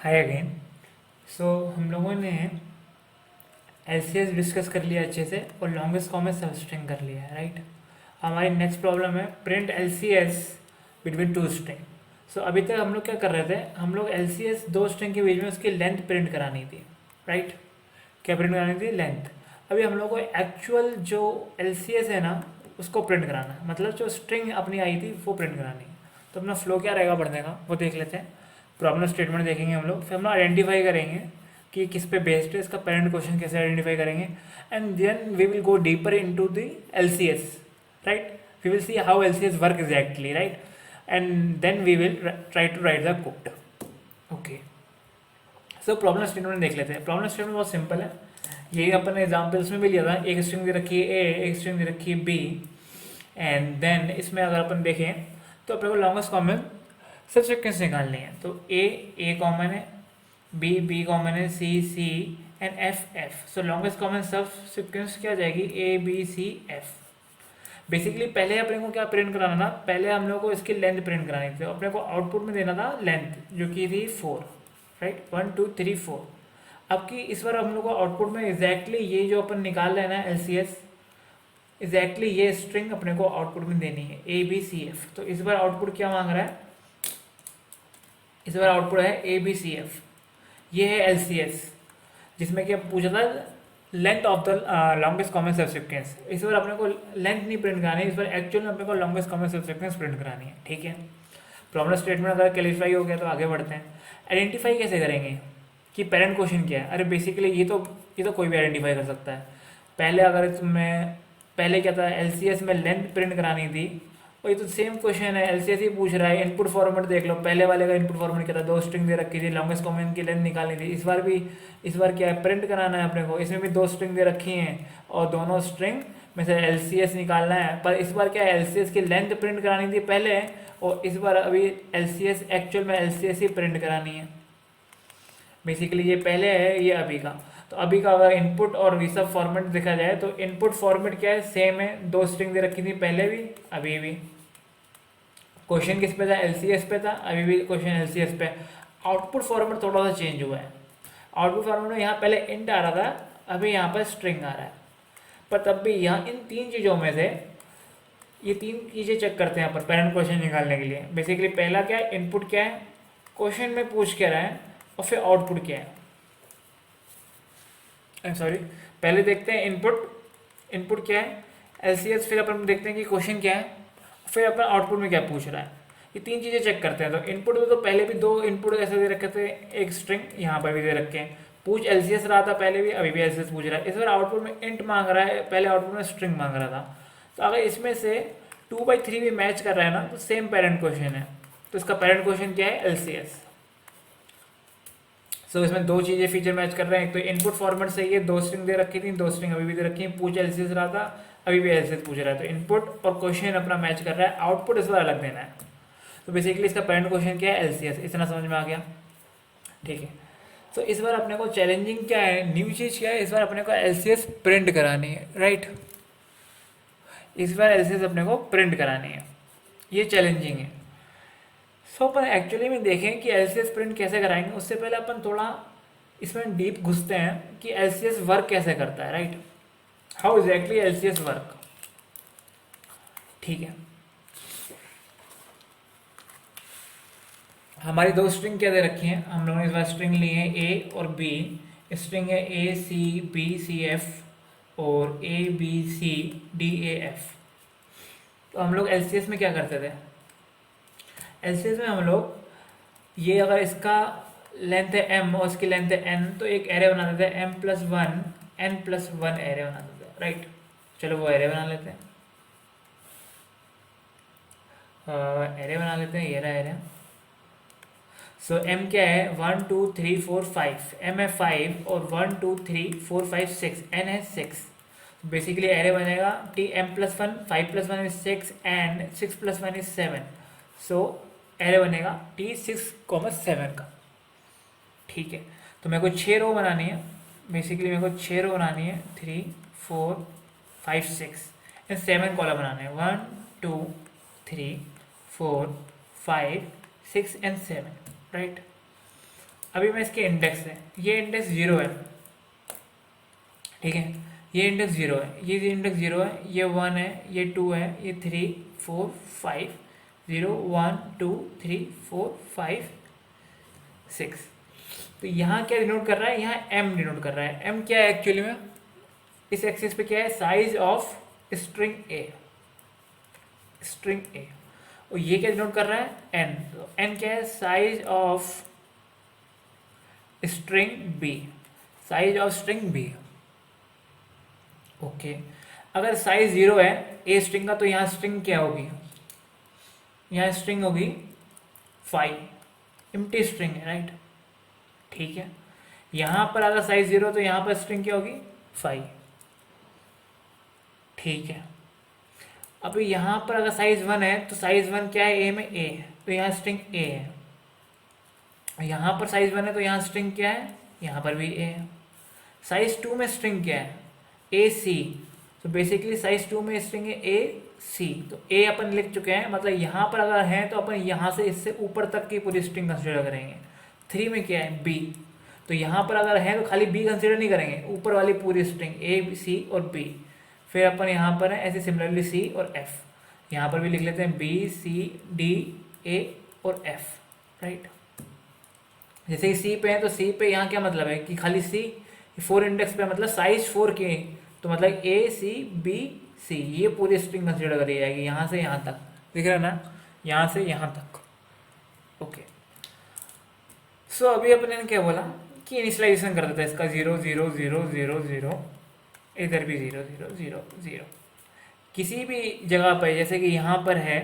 हाय again. सो हम लोगों ने एलसीएस डिस्कस कर लिया अच्छे से और लॉन्गेस्ट कॉमन सबस्ट्रिंग कर लिया है, राइट। हमारी नेक्स्ट प्रॉब्लम है print LCS between two string. So अभी तक हम लोग क्या कर रहे थे, हम लोग एलसीएस दो स्ट्रिंग के बीच में उसकी लेंथ प्रिंट करानी थी, राइट। क्या प्रिंट करानी थी? लेंथ। अभी हम लोग को एक्चुअल जो एलसीएस है ना उसको प्रिंट कराना है, मतलब जो स्ट्रिंग अपनी आई थी वो प्रिंट करानी है। तो अपना फ्लो क्या रहेगा पढ़ने का वो देख लेते हैं। प्रॉब्लम स्टेटमेंट देखेंगे हम लोग, फिर हम लोग आइडेंटिफाई करेंगे कि किस पे बेस्ड है, इसका पेरेंट क्वेश्चन कैसे आइडेंटिफाई करेंगे, and then we will go deeper into the LCS, right. We will see how LCS work exactly, right, and then we will try to write the code. Okay, so problem statement देख लेते हैं। Problem statement बहुत simple है, यही अपन ने examples में भी लिया था। एक स्ट्रिंग दे रखी है ए, एक स्ट्रिंग दे रखी है बी, एंड देन इसमें अगर अपन देखें तो अपने को लॉन्गेस्ट कॉमन सब सिक्वेंस निकालनी है। तो ए कॉमन है, बी कॉमन है, C and F. So longest common subsequence क्या जाएगी? A B C F. Basically पहले अपने को क्या प्रिंट कराना था? पहले हम लोग को इसकी लेंथ प्रिंट करानी थी, तो अपने को आउटपुट में देना था लेंथ, जो कि थी 4, राइट, 1 2 3 4। अब की इस बार हम लोग को आउटपुट में एग्जैक्टली ये जो अपन निकाल रहे हैं ना एलसीएस, एग्जैक्टली ये स्ट्रिंग अपने को आउटपुट में देनी है, ए बी सी एफ। तो इस बार आउटपुट क्या मांग रहा है? इस बार आउटपुट है ए बी सी एफ। ये है एलसीएस, जिसमें कि पूछा था length of the longest common सब सिक्वेंस। इस बार अपने को लेंथ नहीं प्रिंट करानी है, इस बार एक्चुअल में अपने को लॉन्गेस्ट कॉमन सब सिक्वेंस प्रिंट करानी है, ठीक है। प्रॉब्लम स्टेटमेंट अगर क्लैरिफाई हो गया तो आगे बढ़ते हैं। आइडेंटिफाई कैसे करेंगे कि पेरेंट क्वेश्चन क्या है? अरे बेसिकली ये तो कोई भी आइडेंटिफाई कर सकता है। पहले अगर तुम्हें पहले क्या था, एलसीएस में लेंथ प्रिंट करानी थी, वही तो सेम क्वेश्चन है, एलसीएस ही पूछ रहा है। इनपुट फॉर्मेट देख लो, पहले वाले का इनपुट फॉर्मेट क्या था? दो स्ट्रिंग दे रखी थी, लॉन्गेस्ट कॉमन की लेंथ निकालनी थी। इस बार क्या है? प्रिंट कराना है अपने को। इसमें भी दो स्ट्रिंग दे रखी हैं और दोनों स्ट्रिंग में से एलसीएस निकालना है। पर इस बार क्या है, एलसीएस की लेंथ प्रिंट करानी थी पहले, और इस बार अभी एलसीएस एक्चुअल में एलसीएस ही प्रिंट करानी है। बेसिकली ये पहले है, ये अभी का। तो अभी का अगर इनपुट और ये सब फॉर्मेट देखा जाए तो इनपुट फॉर्मेट क्या है? सेम है, दो स्ट्रिंग दे रखी थी पहले भी अभी भी। क्वेश्चन किस पे था? एलसीएस पे था, अभी भी क्वेश्चन एलसीएस पे। आउटपुट फॉर्मेट थोड़ा सा चेंज हुआ है। आउटपुट फॉर्मेट में यहाँ पहले इंट आ रहा था, अभी यहाँ पर स्ट्रिंग आ रहा है। पर तब भी यहाँ इन तीन चीज़ों में से ये तीन चीज़ें चेक करते हैं यहाँ पर पेरेंट क्वेश्चन निकालने के लिए। बेसिकली पहला क्या है? इनपुट क्या है, क्वेश्चन में पूछ क्या रहा है, और फिर आउटपुट क्या है। सॉरी, पहले देखते हैं इनपुट क्या है, एलसीएस, फिर अपन देखते हैं कि क्वेश्चन क्या है, फिर अपन आउटपुट में क्या पूछ रहा है। ये तीन चीज़ें चेक करते हैं। तो इनपुट में तो पहले भी दो इनपुट ऐसे दे रखे थे, एक स्ट्रिंग यहाँ पर भी दे रखे हैं। पूछ एलसीएस रहा था पहले भी, अभी भी एलसीएस पूछ रहा है। इस बार आउटपुट में इंट मांग रहा है, पहले आउटपुट में स्ट्रिंग मांग रहा था। तो अगर इसमें से 2/3 भी मैच कर रहा है ना, तो सेम पेरेंट क्वेश्चन है। तो इसका पेरेंट क्वेश्चन क्या है? एलसीएस। सो इसमें दो चीज़ें फीचर मैच कर रहे हैं। एक तो इनपुट फॉर्मेट सही है, दो स्ट्रिंग दे रखी थी, दो स्ट्रिंग अभी भी दे रखी है। पूछ एलसीएस रहा था, अभी भी एलसीएस पूछ रहा है। तो इनपुट और क्वेश्चन अपना मैच कर रहा है, आउटपुट इस बार अलग देना है। तो बेसिकली इसका पेरेंट क्वेश्चन क्या है? एलसीएस। इतना समझ में आ गया, ठीक है। तो इस बार अपने को चैलेंजिंग क्या है, न्यू चीज़ क्या है? इस बार अपने को एलसीएस प्रिंट करानी है, राइट। इस बार एलसीएस अपने को प्रिंट करानी है, ये चैलेंजिंग है। सो अपन एक्चुअली में देखें कि एलसीएस प्रिंट कैसे कराएंगे, उससे पहले अपन थोड़ा इसमें डीप घुसते हैं कि एलसीएस वर्क कैसे करता है, right. How exactly LCS work, ठीक है। हमारी दो स्ट्रिंग क्या दे रखी हैं? हम लोगों ने इस बार स्ट्रिंग ली है ए और बी। स्ट्रिंग है ए सी बी सी एफ और A B C D A F. तो हम लोग एलसीएस में क्या करते थे? एलसीएस में हम लोग ये अगर इसका लेंथ है m और इसकी लेंथ है n, तो एक एरे बना देते हैं m+1 n+1 एरे बना देते हैं, राइट। चलो वो एरे बना लेते हैं, ये रहा एरे। सो m क्या है? 1 2 3 4 5, m है 5 और 1 2 3 4 5 6, n है 6। बेसिकली एरे बनेगा t m+1, 5+1 is 6 and 6+1 is 7। So array बनेगा t6,7 का, ठीक है। तो मेरे को 6 रो बनानी है, बेसिकली मेरे को 6 रो बनानी है, 3 4 5 6 एंड 7 कॉलम बनाने हैं, 1 2 3 4 5 6 एंड 7, राइट। अभी मैं इसके इंडेक्स है, ये इंडेक्स 0 है, ठीक है, ये इंडेक्स 0 है, ये इंडेक्स 0 है, ये 1 है, ये 2 है, ये 3 4 5 0 1 2 3 4 5 6। तो यहाँ क्या डिनोट कर रहा है, यहाँ m डिनोट कर रहा है। m क्या है एक्चुअली में, इस एक्सिस पे क्या है, size of string A, string ए। और ये क्या डिनोट कर रहा है, n। तो n क्या है, size of string b, size of string b। Okay, अगर साइज 0 है ए स्ट्रिंग का, तो यहाँ स्ट्रिंग क्या होगी, यहाँ स्ट्रिंग होगी 5, एम्प्टी स्ट्रिंग है, राइट, ठीक है। यहाँ पर अगर साइज 0 तो यहाँ पर स्ट्रिंग क्या होगी 5, ठीक है। अभी यहाँ पर अगर साइज 1 है तो साइज 1 क्या है, ए में ए है, तो यहाँ स्ट्रिंग ए है। यहाँ पर साइज 1 है तो यहाँ स्ट्रिंग क्या है, यहाँ पर भी ए है। साइज 2 में स्ट्रिंग क्या है, ए सी, तो बेसिकली साइज 2 में स्ट्रिंग है ए सी, तो ए अपन लिख चुके हैं, मतलब यहाँ पर अगर है तो अपन यहाँ से इससे ऊपर तक की पूरी स्ट्रिंग कंसिडर करेंगे। 3 में क्या है, बी, तो यहाँ पर अगर है तो खाली बी कंसिडर नहीं करेंगे, ऊपर वाली पूरी स्ट्रिंग ए सी और बी। फिर अपन यहाँ पर है ऐसे सिमिलरली सी और एफ, यहाँ पर भी लिख लेते हैं बी सी डी ए और एफ, राइट। जैसे कि सी पे है तो सी पे यहाँ क्या मतलब है कि खाली सी, 4 इंडेक्स पे मतलब साइज 4 के, तो मतलब ए सी बी सी, ये पूरी स्ट्रिंग कंसिडर करी जाएगी यहाँ से यहाँ तक, दिख रहा है ना, यहाँ से यहाँ तक। ओके, सो अभी अपने ने क्या बोला कि इनिशियलाइजेशन कर देता है इसका 0 0 0 0 0, इधर भी 0 0 0 0। किसी भी जगह पर जैसे कि यहाँ पर है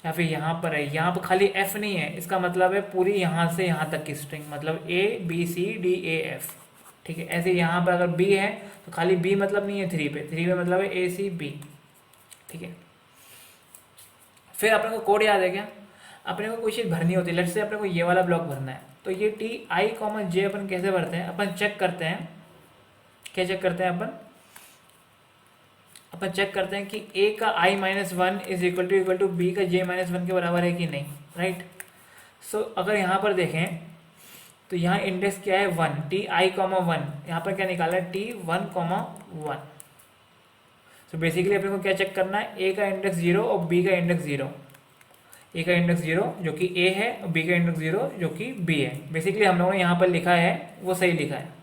या फिर यहाँ पर है, यहाँ पर खाली f नहीं है, इसका मतलब है पूरी यहाँ से यहाँ तक की स्ट्रिंग, मतलब a b c d a f, ठीक है। ऐसे यहाँ पर अगर b है तो खाली b मतलब नहीं है 3 पे, 3 पे मतलब है a c b, ठीक है। फिर अपने को कोड याद है क्या, अपने को कोई चीज़ भरनी होती है, लेट्स से अपने को ये वाला ब्लॉक भरना है, तो ये टी आई कॉमन जे अपन कैसे भरते हैं, अपन चेक करते हैं, क्या चेक करते हैं अपन चेक करते हैं कि a का i-1 is equal to b का j-1 के बराबर है कि नहीं, राइट। सो अगर यहाँ पर देखें तो यहाँ इंडेक्स क्या है 1, टी आई कॉमा 1, यहाँ पर क्या निकाला है टी 1 कॉमा 1। सो बेसिकली अपने को क्या चेक करना है, a का इंडेक्स 0 और b का इंडेक्स 0, a का इंडेक्स 0 जो कि a है और b का इंडेक्स 0 जो कि b है। बेसिकली हम लोगों ने यहाँ पर लिखा है वो सही लिखा है,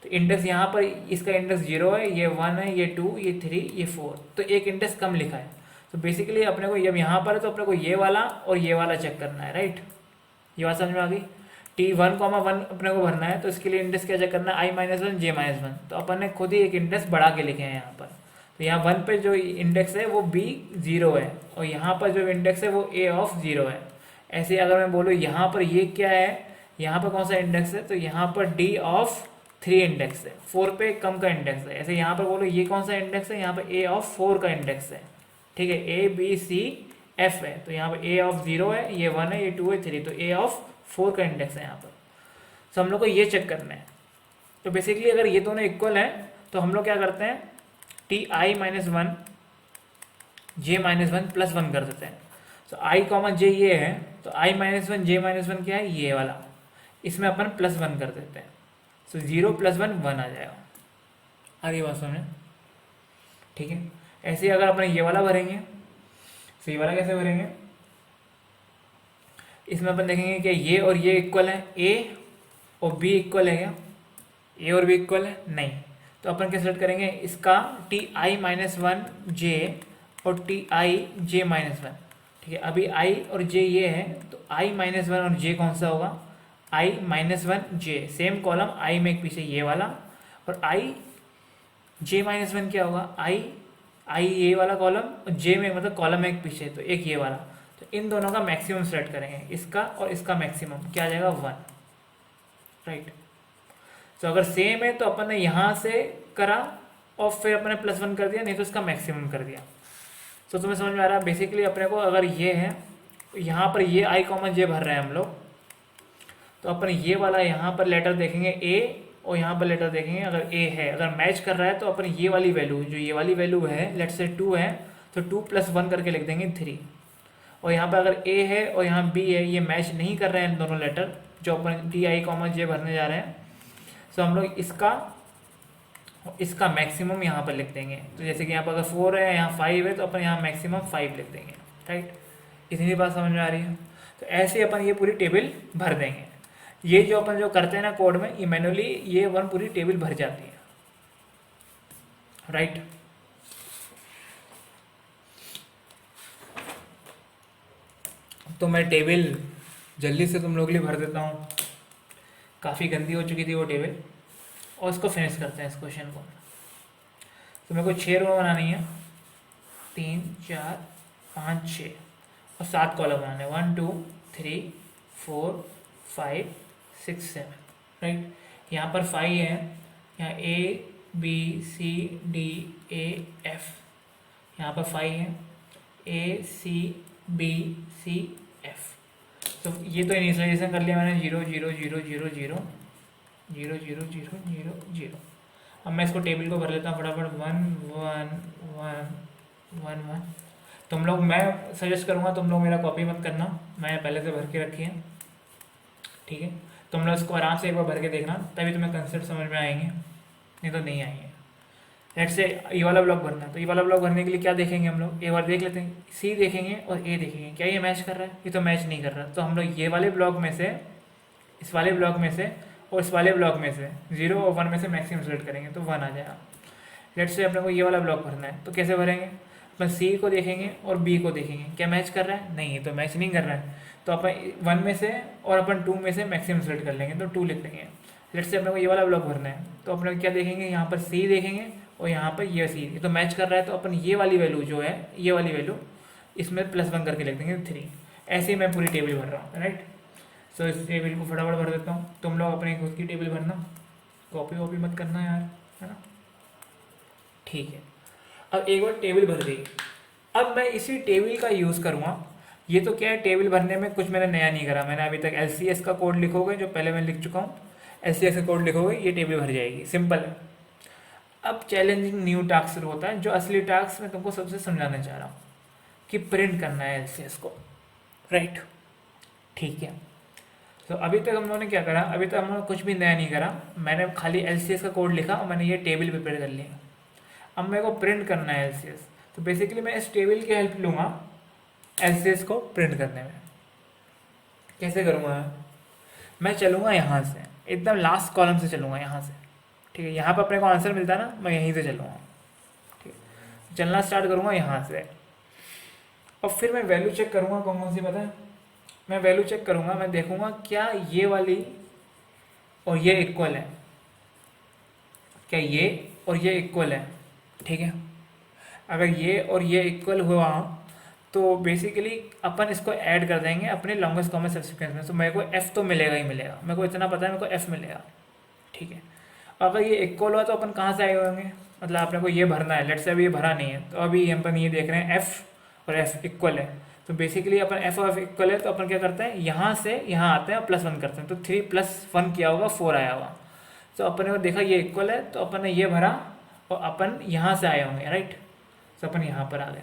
तो इंडेक्स यहाँ पर इसका इंडेक्स 0 है, ये 1 है, ये 2, ये 3, ये 4, तो एक इंडेक्स कम लिखा है। तो बेसिकली अपने को जब यहाँ पर है तो अपने को ये वाला और ये वाला चेक करना है, राइट। ये बात समझ में आ गई, टी 1 कॉमा 1 अपने को भरना है, तो इसके लिए इंडेक्स क्या चेक करना है, i-1 j-1, तो अपन ने खुद ही एक इंडेक्स बढ़ा के लिखे हैं यहाँ पर। तो यहाँ 1 पे जो इंडेक्स है वो b 0 है, और यहाँ पर जो इंडेक्स है वो a ऑफ 0 है। ऐसे अगर मैं बोलूँ यहाँ पर ये क्या है, यहाँ पर कौन सा इंडेक्स है, तो यहाँ पर d ऑफ 3 इंडेक्स है, 4 पे कम का इंडेक्स है। ऐसे यहाँ पर बोलो ये कौन सा इंडेक्स है, यहाँ पर a ऑफ 4 का इंडेक्स है, ठीक है, a b c f है, तो यहाँ पर a ऑफ 0 है, ये 1 है, ये 2 है, 3, तो a ऑफ 4 का इंडेक्स है यहाँ पर। तो हम लोग को ये चेक करना है। तो बेसिकली अगर ये दोनों इक्वल हैं तो हम लोग क्या करते हैं, टी i-1 j-1 प्लस 1 कर देते हैं। तो i कॉमा j ये है, तो i-1 j-1 क्या है, ये वाला, इसमें अपन प्लस 1 कर देते हैं, तो 0 + 1 1 आ जाएगा। आगे बात सुने, ठीक है। ऐसे ही अगर अपन ये वाला भरेंगे तो ये वाला कैसे भरेंगे, इसमें अपन देखेंगे कि ये और ये इक्वल है, a और b इक्वल है क्या, a और b इक्वल है नहीं, तो अपन क्या सेलेक्ट करेंगे, इसका टी i-1 j और टी i j-1, ठीक है। अभी i और j ये है, तो i-1 और j कौन सा होगा, i-1 j, same column i में एक पीछे ये वाला, और i j-1 क्या होगा, i ये वाला कॉलम और j में मतलब कॉलम में एक पीछे, तो एक ये वाला। तो इन दोनों का मैक्सिमम सेलेक्ट करेंगे, इसका और इसका मैक्सिमम क्या आ जाएगा 1, राइट। तो अगर सेम है तो अपन ने यहाँ से करा और फिर अपन ने +1 कर दिया, नहीं तो इसका मैक्सिमम कर दिया। तो तुम्हें समझ में आ रहा है, बेसिकली अपने को अगर ये है यहाँ पर ये i कॉमन j भर रहे हैं हम लोग, तो अपन ये वाला यहाँ पर लेटर देखेंगे a और यहाँ पर लेटर देखेंगे, अगर a है, अगर मैच कर रहा है तो अपन ये वाली वैल्यू, जो ये वाली वैल्यू है लेट्स से 2 है, तो 2 + 1 करके लिख देंगे 3, और यहाँ पर अगर ए है और यहाँ बी है, ये मैच नहीं कर रहे हैं दोनों लेटर जो अपन टी आई कॉमा जे भरने जा रहे हैं। तो हम लोग इसका मैक्सिमम यहाँ पर लिख देंगे। तो जैसे कि यहाँ पर अगर 4 है, यहाँ 5 है, तो अपन यहाँ मैक्सिमम 5 लिख देंगे, राइट। इतनी बात समझ में आ रही है। तो ऐसे अपन ये पूरी टेबल भर देंगे। ये जो अपन जो करते हैं ना कोड में, ये मैनुअली ये वन पूरी टेबल भर जाती है, राइट। तो मैं टेबल जल्दी से तुम लोग के लिए भर देता हूँ, काफ़ी गंदी हो चुकी थी वो टेबल। और इसको फिनिश करते हैं इस क्वेश्चन को। तो मेरे को 6 रो बनानी है, 3 4 5 6 और 7 कॉलम बनाने, 1 2 3 4 5 6 7, राइट। यहाँ पर 5 है, यहाँ A B C D A F, यहाँ पर 5 है, A C B C F। तो ये तो इनिशियलाइजेशन कर लिया मैंने, 0 0 0 0 0 0 0 0 0 0। अब मैं इसको टेबल को भर लेता हूँ फटाफट, 1 1 1 1 1। तुम लोग, मैं सजेस्ट करूँगा तुम लोग मेरा कॉपी मत करना, मैं पहले से भर के रखी है, ठीक है। तुम लोग इसको आराम से एक बार भर के देखना, तभी तुम्हें कंसेप्ट समझ में आएंगे, नहीं तो नहीं आएंगे। लेट से ये वाला ब्लॉक भरना, तो ये वाला ब्लॉक भरने के लिए क्या देखेंगे हम लोग, एक बार देख लेते हैं, सी देखेंगे और ए देखेंगे, क्या ये मैच कर रहा है, ये तो मैच नहीं कर रहा। तो हम लोग ये वाले ब्लॉक में से, इस वाले ब्लॉक में से और इस वाले ब्लॉक में से 0 और 1 में से मैक्सिमम सेलेक्ट करेंगे तो 1 आ जाएगा। लेट से अपने को ये वाला ब्लॉक भरना है, तो कैसे भरेंगे, अपन सी को देखेंगे और बी को देखेंगे, क्या मैच कर रहा है, नहीं, ये तो मैच नहीं कर रहा है। तो अपन 1 में से और अपन 2 में से मैक्सिमम सेलेक्ट कर लेंगे, तो 2 लिख लेंगे। लेट से अपने को ये वाला ब्लॉक भरना है, तो अपने क्या देखेंगे, यहाँ पर सी देखेंगे और यहाँ पर ये सी, ये तो मैच कर रहा है, तो अपन ये वाली वैल्यू जो है, ये वाली वैल्यू इसमें +1 करके लिख देंगे 3। ऐसे ही मैं पूरी टेबल भर रहा हूँ, राइट। सो इस टेबल को फटाफट भर देता हूँ, तुम लोग अपनी खुद की टेबल भरना, कॉपी वॉपी मत करना यार, है ना, ठीक है। अब एक बार टेबल भर दी, अब मैं इसी टेबल का यूज़ करूँगा। ये तो क्या है, टेबल भरने में कुछ मैंने नया नहीं करा, मैंने अभी तक LCS का कोड लिखोगे जो पहले मैं लिख चुका हूँ, LCS का कोड लिखोगे, ये टेबल भर जाएगी, सिंपल है। अब चैलेंजिंग न्यू टास्क शुरू होता है, जो असली टास्क मैं तुमको सबसे समझाना चाह रहा हूँ कि प्रिंट करना है LCS को, राइट, ठीक है। तो अभी तक हम लोगों ने क्या करा, अभी तक हम लोगों ने कुछ भी नया नहीं करा, मैंने खाली LCS का कोड लिखा और मैंने ये टेबल प्रिपेयर कर लिया। अब मेरे को प्रिंट करना है LCS, तो बेसिकली मैं इस टेबल की हेल्प लूँगा LCS को प्रिंट करने में। कैसे करूँगा मैं चलूँगा यहाँ से, एकदम लास्ट कॉलम से चलूँगा यहाँ से, ठीक है। यहाँ पर अपने को आंसर मिलता है ना, मैं यहीं से चलूँगा, ठीक है। चलना स्टार्ट करूँगा यहाँ से, और फिर मैं वैल्यू चेक करूँगा, कौन सी पता है, मैं वैल्यू चेक करूँगा, मैं देखूँगा क्या ये वाली और ये इक्वल है, क्या ये और ये इक्वल है, ठीक है। अगर ये और ये इक्वल हुआ तो बेसिकली अपन इसको ऐड कर देंगे अपने लॉन्गेस्ट कॉमन सब सीक्वेंस में, तो मेरे को F तो मिलेगा ही मिलेगा, मेरे को इतना पता है, मेरे को F मिलेगा, ठीक है। अगर ये इक्वल हुआ तो अपन कहाँ से आए होंगे, मतलब अपने को ये भरना है, लेट से अभी ये भरा नहीं है, तो अभी अपन ये देख रहे हैं F और F इक्वल है, तो बेसिकली अपन F और F इक्वल है, तो अपन क्या करते हैं, यहाँ से यहाँ आते हैं और +1 करते हैं, तो 3 + 1 किया होगा 4 आया होगा। तो अपन ने देखा ये इक्वल है, तो अपन ने ये भरा और अपन यहाँ से आए होंगे, राइट। तो अपन यहाँ पर आ गए,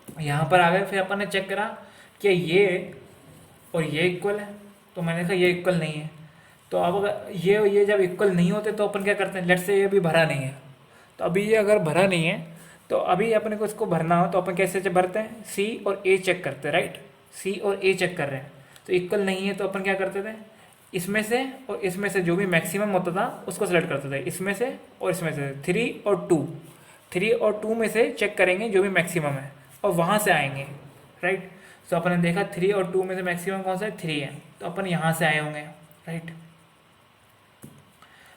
यहाँ पर आ गए, फिर अपन ने चेक करा कि ये और ये इक्वल है, तो मैंने कहा ये इक्वल नहीं है। तो अब अगर ये और ये जब इक्वल नहीं होते तो अपन क्या करते हैं, लेट से ये अभी भरा नहीं है, तो अभी ये अगर भरा नहीं है तो अभी अपने को इसको भरना हो तो अपन कैसे भरते हैं, सी और ए चेक करते हैं, राइट। सी और ए चेक कर रहे हैं, तो इक्वल नहीं है तो अपन क्या करते थे, इसमें से और इसमें से जो भी मैक्सिमम होता था उसको सेलेक्ट करते थे, इसमें से और इसमें से 3 और 2, 3 और 2 में से चेक करेंगे जो भी मैक्सिमम है और वहाँ से आएंगे, राइट। तो अपन ने देखा 3 और 2 में से मैक्सिमम कौन सा है, 3 है, तो अपन यहाँ से आए होंगे, राइट।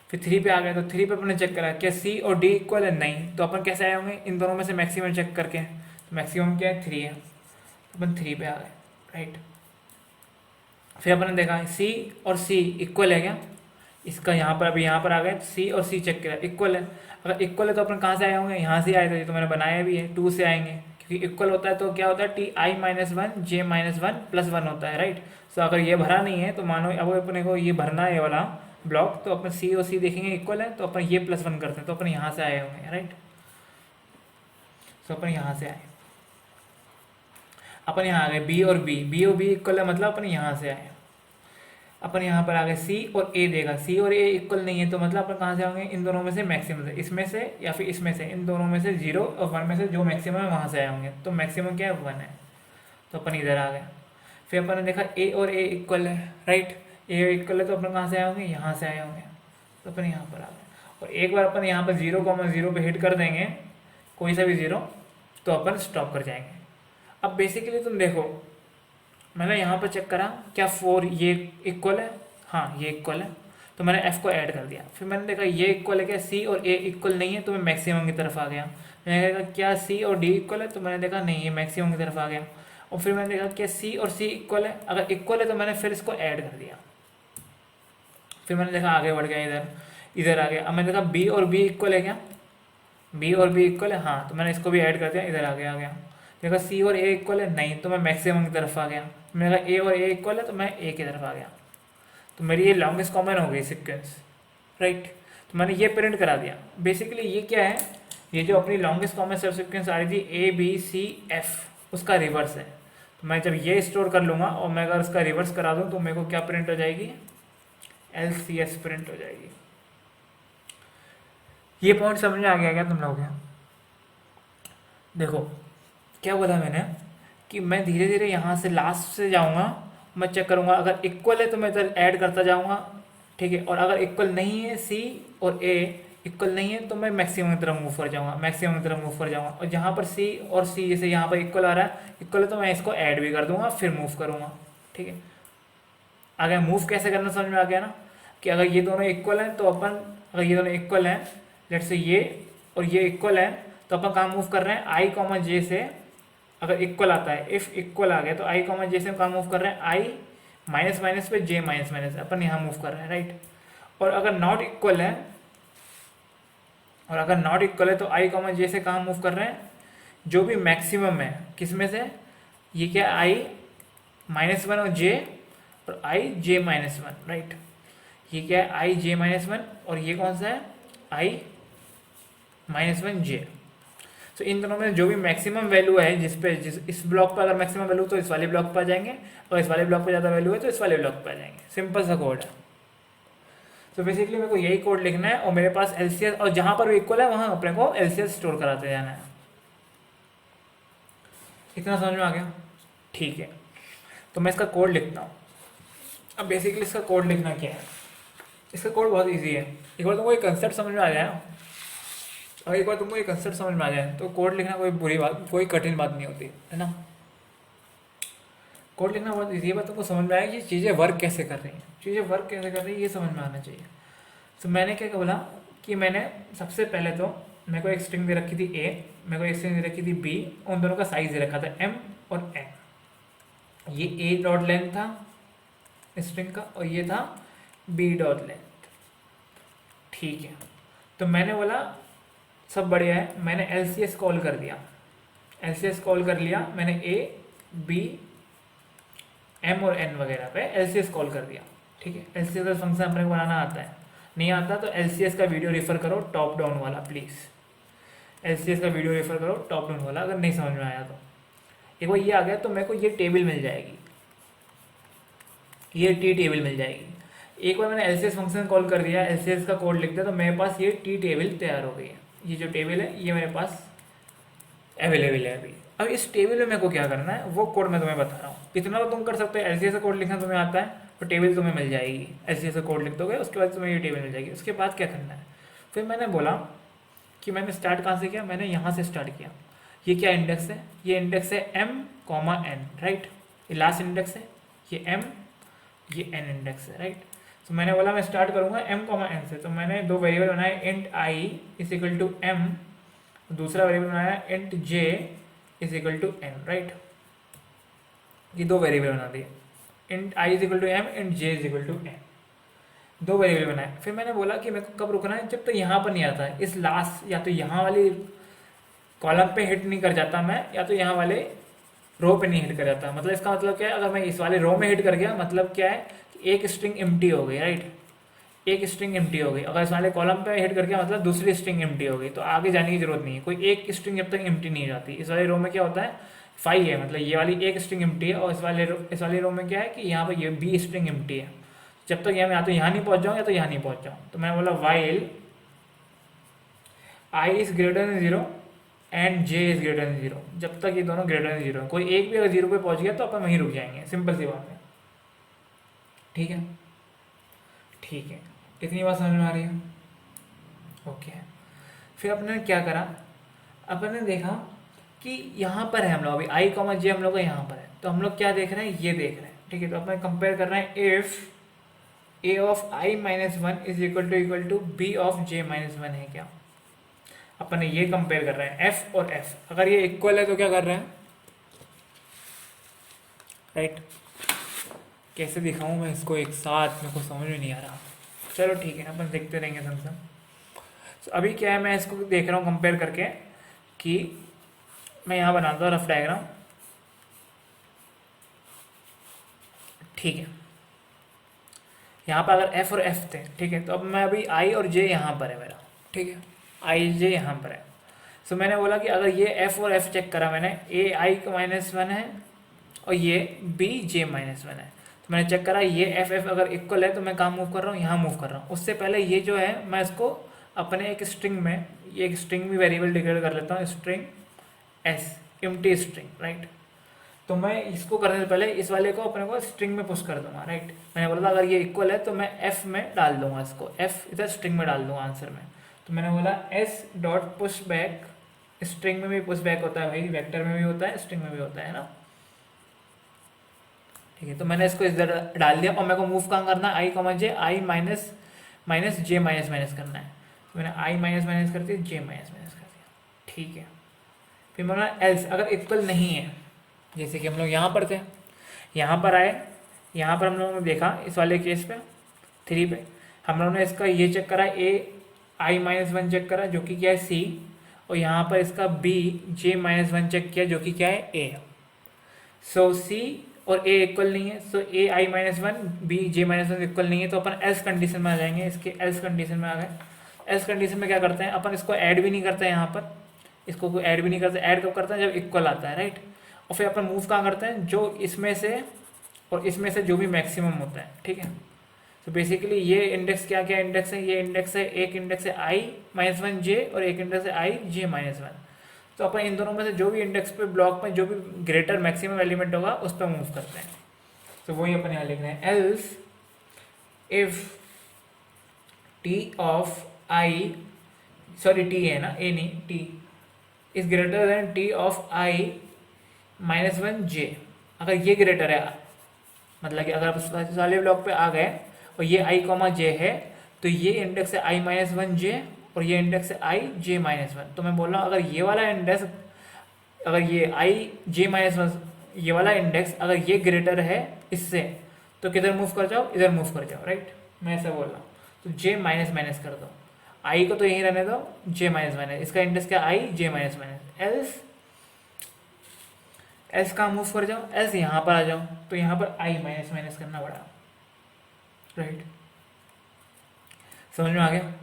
फिर 3 पे आ गए, तो 3 पे अपन ने चेक करा क्या सी और डी इक्वल है, नहीं, तो अपन कैसे आए होंगे, इन दोनों में से मैक्सिमम चेक करके, तो मैक्सिमम क्या है, 3 है, अपन 3 पे आ गए, राइट। फिर अपन ने देखा सी और सी इक्वल है क्या, इसका यहाँ पर अभी यहाँ पर आ गए, सी और सी चेक किया इक्वल है, अगर इक्वल है तो अपन कहाँ से आए होंगे, यहाँ से आए थे, तो मैंने बनाया भी है, 2 से आएंगे, क्योंकि इक्वल होता है तो क्या होता है, ti - 1 j - 1 + 1 होता है, राइट। तो अगर ये भरा नहीं है तो मानो अब अपने को ये भरना है, ये वाला ब्लॉक, तो अपन सी और सी देखेंगे इक्वल है, तो अपन ये +1 करते हैं, तो अपन यहाँ से आए होंगे, राइट। तो अपन यहाँ से आए। अपन यहाँ आ गए बी और बी इक्वल है, मतलब अपन यहाँ से आए, अपन यहाँ पर आ गए सी और ए देगा, सी और ए इक्वल नहीं है तो मतलब अपन कहाँ से आएंगे, इन दोनों में से मैक्सिमम से, इसमें से या फिर इसमें से, इन दोनों में से 0 और 1 में से जो मैक्सिमम है वहाँ से आए होंगे, तो मैक्सिमम क्या है 1 है, तो अपन इधर आ गए। फिर अपन ने देखा ए और ए इक्वल है, राइट, ए इक्वल है तो अपन कहाँ से आए होंगे, यहाँ से आए होंगे, तो अपन यहाँ पर आ गए। और एक बार अपन यहाँ पर 0,0 पे हिट कर देंगे कोई सा भी 0, तो अपन स्टॉप कर जाएंगे। अब बेसिकली तुम देखो, मैंने यहाँ पर चेक करा क्या 4 ये इक्वल है, हाँ ये इक्वल है, तो मैंने f को ऐड कर दिया। फिर मैंने देखा ये इक्वल है क्या, c और a इक्वल नहीं है, तो मैं मैक्सिमम की तरफ आ गया। मैंने देखा क्या c और d इक्वल है, तो मैंने देखा नहीं ये मैक्सिमम की तरफ आ गया। और फिर मैंने देखा क्या c और c इक्वल है, अगर इक्वल है तो मैंने फिर इसको ऐड कर दिया। फिर मैंने देखा आगे बढ़ गया, इधर इधर आ गया। अब मैंने देखा b और b इक्वल है क्या, b और b इक्वल है, हाँ, तो मैंने इसको भी ऐड कर दिया, इधर आ गया। देखा c और a इक्वल है, नहीं, तो मैं मैक्सिमम की तरफ आ गया। मैंने कहा a और a इक्वल है, तो मैं a की तरफ आ गया। तो मेरी ये लॉन्गेस्ट कॉमन हो गई सीक्वेंस, राइट। तो मैंने ये प्रिंट करा दिया। बेसिकली ये क्या है, ये जो अपनी लॉन्गेस्ट कॉमन सब सीक्वेंस आ रही थी ए बी सी एफ, उसका रिवर्स है। तो मैं जब ये स्टोर कर लूँगा और मैं अगर उसका रिवर्स करा दूँ तो मेरे को क्या प्रिंट हो जाएगी, LCS प्रिंट हो जाएगी। ये पॉइंट समझ में आ गया क्या तुम लोगों को? देखो क्या बोला मैंने कि मैं धीरे धीरे यहाँ से लास्ट से जाऊँगा, मैं चेक करूँगा अगर इक्वल है तो मैं इधर ऐड करता जाऊँगा, ठीक है, और अगर इक्वल नहीं है सी और ए इक्वल नहीं है तो मैं मैक्सिमम की तरफ मूव कर जाऊँगा, मैक्सिमम की तरफ मूव कर जाऊँगा। और जहाँ पर सी और सी जैसे यहाँ पर इक्वल आ रहा है, इक्वल है तो मैं इसको ऐड भी कर दूँगा, फिर मूव करूँगा, ठीक है। अगर मूव कैसे करना समझ में आ गया ना, कि अगर ये दोनों इक्वल हैं तो अपन, अगर ये दोनों इक्वल हैं, लेट से ये और ये इक्वल है, तो अपन कहाँ मूव कर रहे हैं, आई कॉमा जे से। अगर इक्वल आता है, इफ इक्वल आ गया तो आई कॉमा जे से कहाँ मूव कर रहे हैं, आई माइनस माइनस पे जे माइनस माइनस, अपन यहाँ मूव कर रहे हैं, राइट। और अगर नॉट इक्वल है, और अगर नॉट इक्वल है तो आई कॉमा जे से कहाँ मूव कर रहे हैं, जो भी मैक्सिमम है किस में से, ये क्या आई -1 और जे, और आई जे -1, राइट। ये क्या है, आई जे -1, और ये कौन सा है, आई -1 जे। तो इन दोनों में जो भी मैक्सिमम वैल्यू है, जिस इस ब्लॉक पर अगर मैक्सिमम वैल्यू तो इस वाले ब्लॉक पर आ जाएंगे, और इस वाले ब्लॉक पर ज़्यादा वैल्यू है तो इस वाले ब्लॉक पर आ जाएंगे। सिंपल सा कोड है। तो बेसिकली मेरे को यही कोड लिखना है, और मेरे पास LCS, और जहाँ पर भी इक्वल है वहाँ अपने को LCS स्टोर कराते जाना है। इतना समझ में आ गया, ठीक है। तो मैं इसका कोड लिखता हूँ। अब बेसिकली इसका कोड लिखना क्या है, इसका कोड बहुत ईजी है। एक बार तुमको एक कंसेप्ट समझ में आ जाए, और एक बार तुमको ये कंसेप्ट समझ में आ जाए तो कोड लिखना कोई बुरी बात, कोई कठिन बात नहीं होती है ना। कोड लिखना बहुत ईजी है, बस तुमको समझ में आएगा कि चीज़ें वर्क कैसे कर रही हैं, चीज़ें वर्क कैसे कर रही है ये समझ में आना चाहिए। तो मैंने क्या बोला कि मैंने सबसे पहले तो मेरे को एक स्ट्रिंग दे रखी थी ए, मेरे को एक स्ट्रिंग दे रखी थी बी, उन दोनों का साइज दे रखा था m और n। ये ए डॉट लेंथ था स्ट्रिंग का, और ये था बी डॉट लेंथ, ठीक है। तो मैंने बोला सब बढ़िया है, मैंने LCS कॉल कर दिया, LCS कॉल कर लिया मैंने, ए बी एम और एन वगैरह पे LCS कॉल कर दिया, ठीक है। LCS का फंक्शन अपने को बनाना आता है, नहीं आता तो LCS का वीडियो रेफर करो टॉप डाउन वाला, प्लीज़ LCS का वीडियो रेफर करो टॉप डाउन वाला, अगर नहीं समझ में आया तो। एक बार ये आ गया तो मेरे को ये टेबल मिल जाएगी, ये टी टेबल मिल जाएगी। एक बार मैंने LCS फंक्शन कॉल कर दिया, LCS का कोड लिख दिया, तो मेरे पास ये टी टेबल तैयार हो गई है। ये जो टेबल है ये मेरे पास अवेलेबल है अभी। अब इस टेबल में मेरे को क्या करना है वो कोड मैं तुम्हें बता रहा हूँ। इतना तो तुम कर सकते हो, LCS का कोड लिखना तुम्हें आता है तो टेबल तुम्हें मिल जाएगी। LCS का कोड लिख दोगे उसके बाद तुम्हें ये टेबल मिल जाएगी। उसके बाद क्या करना है, फिर मैंने बोला कि मैंने स्टार्ट कहाँ से किया, मैंने यहाँ से स्टार्ट किया। ये क्या इंडेक्स है, ये इंडेक्स है m, n, राइट। ये लास्ट इंडेक्स है, ये m, ये n इंडेक्स है, राइट। तो मैंने बोला मैं स्टार्ट करूँगा m, n से। तो मैंने दो वेरिएबल बनाए, int i is equal to m, दूसरा वेरिएबल बनाया int j is equal to n, right. ये दो वेरिएबल बना दिए, int i is equal to m, int j is equal to n, दो वेरिएबल बनाए। फिर मैंने बोला कि मेरे को कब रुकना है, जब तक यहाँ पर नहीं आता है, इस लास्ट या तो यहाँ वाली कॉलम पे हिट नहीं कर जाता मैं, या तो यहाँ वाले रो पे नहीं हिट कर जाता। मतलब इसका मतलब क्या है, अगर मैं इस वाले रो में हिट कर गया मतलब क्या है कि एक स्ट्रिंग एम्प्टी हो गई, राइट, एक स्ट्रिंग एम्प्टी हो गई। अगर इस वाले कॉलम पे हिट कर गया मतलब दूसरी स्ट्रिंग एम्प्टी हो गई, तो आगे जाने की जरूरत नहीं है। कोई एक स्ट्रिंग जब तक एम्प्टी नहीं हो जाती। इस वाले रो में क्या होता है, फाइव है, मतलब ये वाली एक स्ट्रिंग एम्प्टी है और इस वाले रो में क्या है कि यहाँ पर ये बी स्ट्रिंग एम्प्टी है। जब तक मैं या तो यहाँ नहीं पहुँच जाऊँ या तो यहाँ नहीं पहुँच जाऊँ, तो मैंने बोला while I is greater than zero and J is greater than zero, जब तक ये दोनों ग्रेटर देन जीरो है। कोई एक भी अगर जीरो पे पहुँच गया तो अपन वहीं रुक जाएंगे, सिंपल सी बात है। ठीक है, ठीक है, इतनी बात समझ में आ रही है? ओके। फिर अपने ने क्या करा, अपन ने देखा कि यहाँ पर है हम लोग, अभी आई कॉमा जे हम लोग का यहाँ पर है, तो हम लोग क्या देख रहे हैं, ये देख रहे हैं। ठीक है, तो अपन कंपेयर कर रहे हैं if A of I minus one is equal to B of J minus one है क्या। अपन ये कंपेयर कर रहे हैं एफ और एफ, अगर ये इक्वल है तो क्या कर रहे हैं, राइट। कैसे दिखाऊं मैं इसको एक साथ, मेरे को समझ में नहीं आ रहा। चलो ठीक है, अपन देखते रहेंगे समझ। तो अभी क्या है, मैं इसको देख रहा हूँ कंपेयर करके कि मैं यहाँ बनाता हूँ रफ डायग्राम। ठीक है, यहाँ पर अगर एफ और एफ थे, ठीक है, तो अब मैं अभी आई और जे यहाँ पर है मेरा। ठीक है, आई जे यहाँ पर है। सो मैंने बोला कि अगर ये एफ और एफ चेक करा मैंने, ए आई माइनस वन है और ये बी जे माइनस वन है, तो मैंने चेक करा ये एफ एफ अगर इक्वल है तो मैं कहाँ मूव कर रहा हूँ, यहाँ मूव कर रहा हूँ। उससे पहले ये जो है मैं इसको अपने एक स्ट्रिंग में, ये एक स्ट्रिंग भी वेरिएबल डिक्लेयर कर लेता हूँ, string S, empty string, right. तो मैं इसको करने से पहले इस वाले को अपने को स्ट्रिंग में पुश कर दूंगा, राइट। मैंने बोला था अगर ये इक्वल है तो मैं एफ में डाल दूंगा इसको, एफ इधर स्ट्रिंग में डाल दूंगा आंसर में। तो मैंने बोला S dot push back, string में भी पुश बैक होता है भाई, वेक्टर में भी होता है, स्ट्रिंग में भी होता है ना। ठीक है, तो मैंने इसको इधर डाल दिया और मेरे को मूव कहाँ करना है, आई कॉमा जे, आई माइनस माइनस जे माइनस माइनस करना है। तो मैंने आई माइनस माइनस कर दिया, जे माइनस माइनस कर दिया। ठीक है, फिर मैंने एल्स अगर इक्वल नहीं है, जैसे कि हम लोग यहाँ पर थे, यहाँ पर आए, यहाँ पर हम लोगों ने देखा इस वाले केस पे 3 पे हम लोगों ने इसका ये चेक करा, ए आई माइनस वन चेक करा जो कि क्या है सी, और यहाँ पर इसका B J minus one check किया जो कि क्या है ए। सो सी और ए इक्वल नहीं है, so A I minus one B J minus one equal नहीं है, तो अपन एल्स कंडीशन में आ जाएंगे। इसके एल्स कंडीशन में आ गए। एल्स कंडीशन में क्या करते हैं अपन, इसको ऐड भी नहीं करते हैं यहाँ पर, इसको कोई ऐड भी नहीं करते। ऐड कब करते हैं, जब इक्वल आता है, राइट। और फिर अपन मूव कहाँ करते हैं, जो इसमें से और इसमें से जो भी मैक्सिमम होता है। ठीक है, तो बेसिकली ये इंडेक्स क्या क्या इंडेक्स है, ये इंडेक्स है, एक इंडेक्स है आई माइनस वन जे और एक इंडेक्स है आई जे माइनस वन। तो अपन इन दोनों में से जो भी इंडेक्स पे ब्लॉक में जो भी ग्रेटर मैक्सिमम एलिमेंट होगा उस पर मूव करते हैं। तो वही अपन यहाँ लिख रहे हैं, else if T of I, sorry T है ना, ए नहीं, T is greater than T of I minus one J, अगर ये ग्रेटर है, मतलब कि अगर आप वाले ब्लॉक पे आ गए और ये आई कॉमा जे है, तो ये इंडेक्स है आई माइनस वन जे और ये इंडेक्स है आई जे माइनस वन। तो मैं बोल रहा हूँ अगर ये वाला इंडेक्स, अगर ये आई जे माइनस वन, ये वाला इंडेक्स अगर ये ग्रेटर है इससे, तो किधर मूव कर जाओ, इधर मूव कर जाओ, राइट। मैं ऐसा बोल रहा हूँ, तो जे माइनस माइनस कर दो, आई को तो यहीं रहने दो, जे माइनस माइनस, इसका इंडेक्स क्या आई जे माइनस माइनस। एल्स एल्स कहाँ मूव कर जाओ, एल्स यहाँ पर आ जाओ, तो यहाँ पर आई माइनस माइनस करना पड़ा, राइट। समझ में आ गया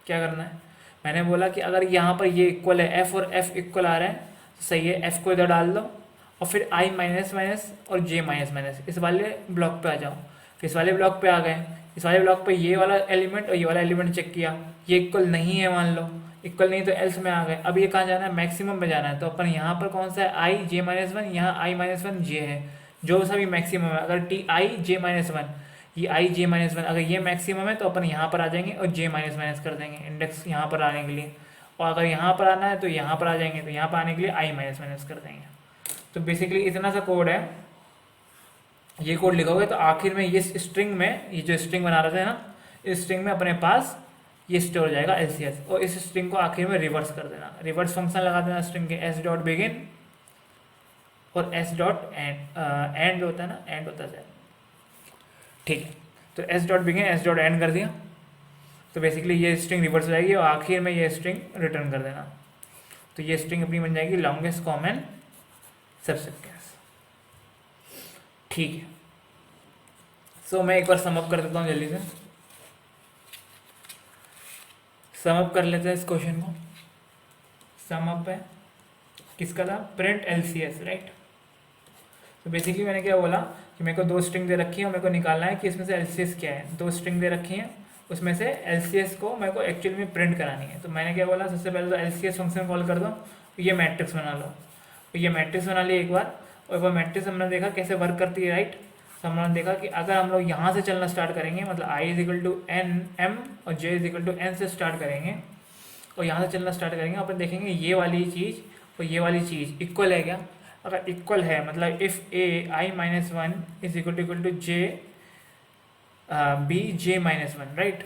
क्या करना है। मैंने बोला कि अगर यहाँ पर ये इक्वल है, एफ और एफ इक्वल आ रहे हैं तो सही है, एफ को इधर डाल दो और फिर आई माइनस माइनस और जे माइनस माइनस इस वाले ब्लॉक पे आ जाओ। फिर इस वाले ब्लॉक पे आ गए, इस वाले ब्लॉक पे ये वाला एलिमेंट और ये वाला एलिमेंट चेक किया, ये इक्वल नहीं है, मान लो इक्वल नहीं तो एल्स में आ गए। अब ये कहाँ जाना है, मैक्सिमम में जाना है, तो अपन यहाँ पर कौन सा है, आई जे माइनस वन, यहाँ आई माइनस वन जे है, जो सा भी मैक्सिमम है। अगर T I J minus one, ये आई जे माइनस वन, अगर ये मैक्सिमम है तो अपन यहाँ पर आ जाएंगे और जे माइनस माइनस कर देंगे इंडेक्स यहाँ पर आने के लिए, और अगर यहाँ पर आना है तो यहाँ पर आ जाएंगे, तो यहाँ पर आने के लिए आई माइनस माइनस कर देंगे। तो बेसिकली इतना सा कोड है, ये कोड लिखोगे तो आखिर में ये स्ट्रिंग में, ये जो स्ट्रिंग बना रहे थे ना, इस स्ट्रिंग में अपने पास ये स्टोर हो जाएगा एलसीएस, और इस स्ट्रिंग को आखिर में रिवर्स कर देना, रिवर्स फंक्शन लगा देना स्ट्रिंग के, एस डॉट बिगिन और एस डॉट एंड होता है ना, एंड होता है, ठीक है। तो S dot begin S dot and कर दिया, तो बेसिकली ये स्ट्रिंग रिवर्स हो जाएगी और आखिर में ये स्ट्रिंग रिटर्न कर देना। तो ये स्ट्रिंग अपनी बन जाएगी लॉन्गेस्ट कॉमन सबसेक्वेंस, ठीक है। सो मैं एक बार समअप कर देता हूँ जल्दी से, समअप कर लेते हैं इस क्वेश्चन को। समअप है किसका था, प्रिंट एलसीएस, राइट। तो बेसिकली मैंने क्या बोला कि मेरे को दो स्ट्रिंग दे रखी है और मेरे को निकालना है कि इसमें से एलसीएस क्या है। दो स्ट्रिंग दे रखी हैं, उसमें से एलसीएस को मेरे को एक्चुअली में प्रिंट करानी है। तो मैंने क्या बोला, सबसे पहले तो एलसीएस फंक्शन कॉल कर दो, ये मैट्रिक्स बना लो। तो ये मैट्रिक्स बना लिया एक बार, और एक बार मैट्रिक्स हमने देखा कैसे वर्क करती है, राइट। तो हमने देखा कि अगर हम लोग यहाँ से चलना स्टार्ट करेंगे, मतलब I is equal to N M और J is equal to N से स्टार्ट करेंगे और यहाँ से चलना स्टार्ट करेंगे, अपन देखेंगे ये वाली चीज़ और ये वाली चीज़ इक्वल है क्या। अगर इक्वल है मतलब if A I minus one is equal to J B J minus one, right.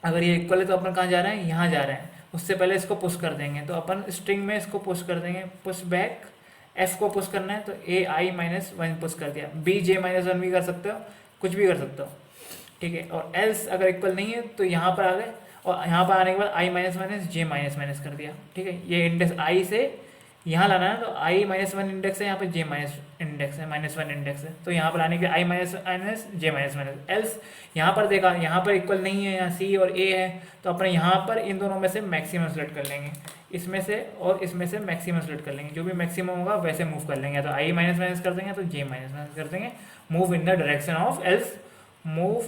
अगर ये इक्वल है तो अपन कहाँ जा रहे हैं, यहाँ जा रहे हैं। उससे पहले इसको पुश कर देंगे, तो अपन स्ट्रिंग में इसको पुश कर देंगे, पुश बैक एफ को पुश करना है तो ए आई माइनस वन पुश कर दिया, बी जे माइनस वन भी कर सकते हो, कुछ भी कर सकते हो, ठीक है। और एल्स अगर इक्वल नहीं है तो यहाँ पर आ गए, और यहाँ पर आने के बाद आई माइनस माइनस जे माइनस माइनस कर दिया, ठीक है। ये इंडेक्स आई से यहाँ लाना है, तो आई माइनस वन इंडेक्स है, यहाँ पे जे माइनस इंडेक्स है, माइनस वन इंडेक्स है, तो यहाँ पर आने के आई माइनस माइनस जे माइनस माइनस। एल्स यहाँ पर देखा, यहाँ पर इक्वल नहीं है, यहाँ सी और ए है, तो अपने यहाँ पर इन दोनों में से मैक्सिमम सेलेक्ट कर लेंगे, इसमें से और इसमें से मैक्सिमम सेलेक्ट कर लेंगे, जो भी मैक्सिमम होगा वैसे मूव कर लेंगे। तो आई माइनस माइनस कर देंगे तो जे माइनस माइनस कर देंगे, move in the direction of else, move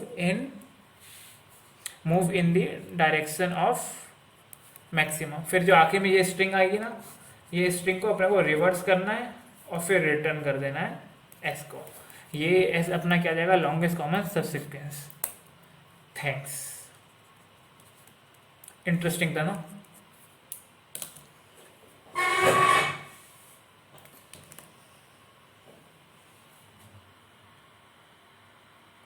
in the direction of maximum. फिर जो आखिर में ये स्ट्रिंग आएगी ना, ये स्ट्रिंग को अपने को रिवर्स करना है और फिर रिटर्न कर देना है एस को। ये एस अपना क्या जाएगा, लॉन्गेस्ट कॉमन सब सीक्वेंस। थैंक्स, इंटरेस्टिंग था ना।